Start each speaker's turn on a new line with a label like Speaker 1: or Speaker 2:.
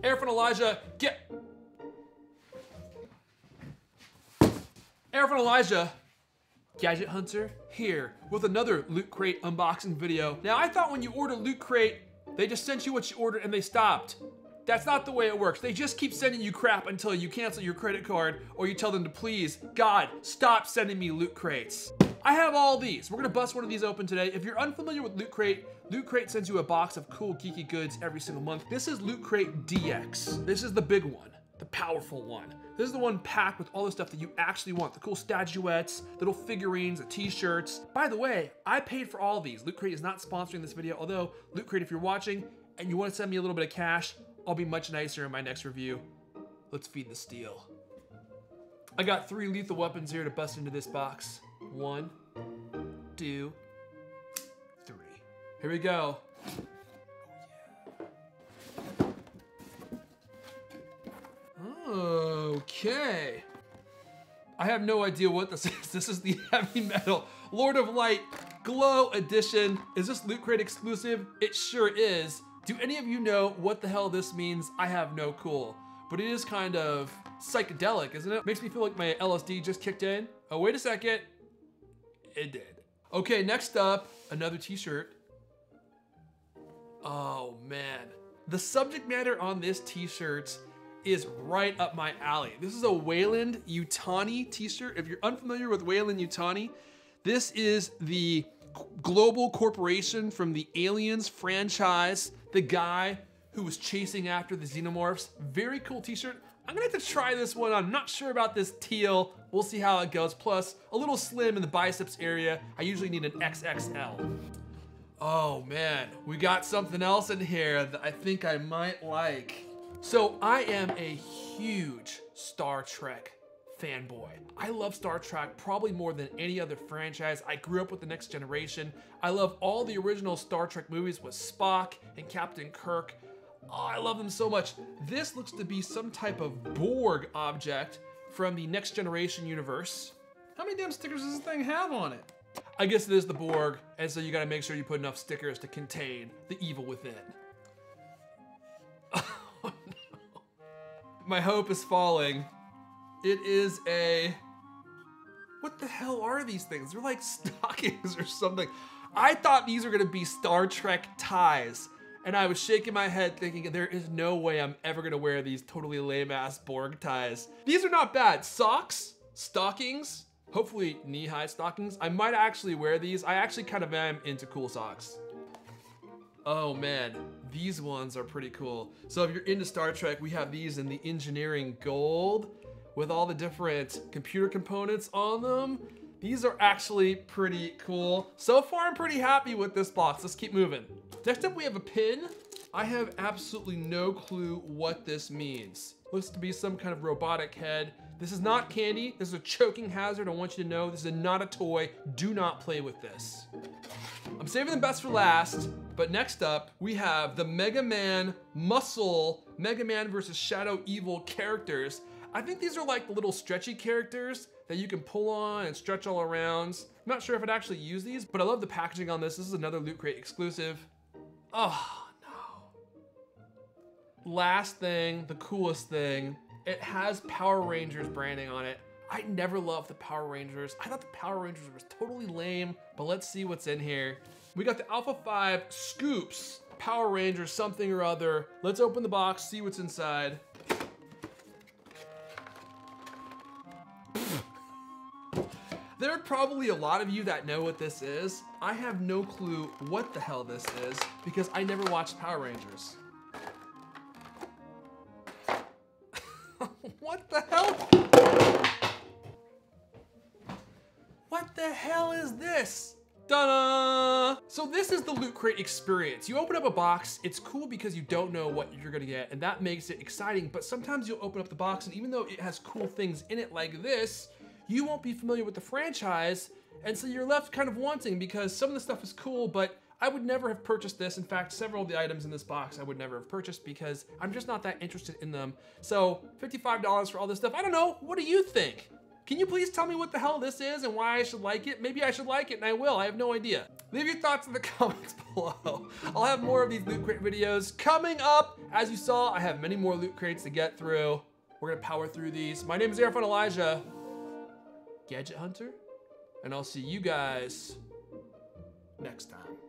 Speaker 1: Erfon Elijah, Erfon Elijah, Gadget Hunter, here with another Loot Crate unboxing video. Now, I thought when you order Loot Crate, they just sent you what you ordered and they stopped. That's not the way it works. They just keep sending you crap until you cancel your credit card or you tell them to please, God, stop sending me Loot Crates. I have all these. We're gonna bust one of these open today. If you're unfamiliar with Loot Crate sends you a box of cool geeky goods every single month. This is LootCrate DX. This is the big one, the powerful one. This is the one packed with all the stuff that you actually want. The cool statuettes, little figurines, the t-shirts. By the way, I paid for all these. Loot Crate is not sponsoring this video, although Loot Crate, if you're watching and you wanna send me a little bit of cash, I'll be much nicer in my next review. Let's feed the steel. I got 3 lethal weapons here to bust into this box. 1, 2, 3. Here we go. Okay. I have no idea what this is. This is the Heavy Metal Lord of Light Glow Edition. Is this Loot Crate exclusive? It sure is. Do any of you know what the hell this means? I have no clue, but it is kind of psychedelic, isn't it? Makes me feel like my LSD just kicked in. Oh, wait a second. It did. Okay, next up, another t-shirt. Oh man. The subject matter on this t-shirt is right up my alley. This is a Weyland-Yutani t-shirt. If you're unfamiliar with Weyland-Yutani, this is the global corporation from the Aliens franchise, the guy who was chasing after the xenomorphs. Very cool t-shirt. I'm gonna have to try this one on. I'm not sure about this teal. We'll see how it goes. Plus, a little slim in the biceps area. I usually need an XXL. Oh man, we got something else in here that I think I might like. So I am a huge Star Trek fanboy. I love Star Trek probably more than any other franchise. I grew up with The Next Generation. I love all the original Star Trek movies with Spock and Captain Kirk. Oh, I love them so much. This looks to be some type of Borg object from the Next Generation universe. How many damn stickers does this thing have on it? I guess it is the Borg, and so you gotta make sure you put enough stickers to contain the evil within. Oh no. My hope is falling. It is a... What the hell are these things? They're like stockings or something. I thought these were gonna be Star Trek ties. And I was shaking my head thinking, there is no way I'm ever gonna wear these totally lame-ass Borg ties. These are not bad. Socks, stockings, hopefully knee-high stockings. I might actually wear these. I actually kind of am into cool socks. Oh man, these ones are pretty cool. So if you're into Star Trek, we have these in the engineering gold with all the different computer components on them. These are actually pretty cool. So far, I'm pretty happy with this box. Let's keep moving. Next up, we have a pin. I have absolutely no clue what this means. Looks to be some kind of robotic head. This is not candy. This is a choking hazard. I want you to know this is not a toy. Do not play with this. I'm saving the best for last, but next up, we have the Mega Man Muscle Mega Man versus Shadow Evil characters. I think these are like the little stretchy characters that you can pull on and stretch all around. I'm not sure if I'd actually use these, but I love the packaging on this. This is another Loot Crate exclusive. Oh no. Last thing, the coolest thing, it has Power Rangers branding on it. I never loved the Power Rangers. I thought the Power Rangers was totally lame, but let's see what's in here. We got the Alpha 5 Scoops, Power Rangers something or other. Let's open the box, see what's inside. There are probably a lot of you that know what this is. I have no clue what the hell this is because I never watched Power Rangers. What the hell? What the hell is this? Ta-da! So this is the Loot Crate experience. You open up a box, it's cool because you don't know what you're gonna get, and that makes it exciting, but sometimes you'll open up the box, and even though it has cool things in it like this, you won't be familiar with the franchise, and so you're left kind of wanting because some of the stuff is cool, but I would never have purchased this. In fact, several of the items in this box I would never have purchased because I'm just not that interested in them. So $55 for all this stuff, I don't know, what do you think? Can you please tell me what the hell this is and why I should like it? Maybe I should like it and I will, I have no idea. Leave your thoughts in the comments below. I'll have more of these Loot Crate videos coming up. As you saw, I have many more Loot Crates to get through. We're gonna power through these. My name is Erfon Elijah, Gadget Hunter, and I'll see you guys next time.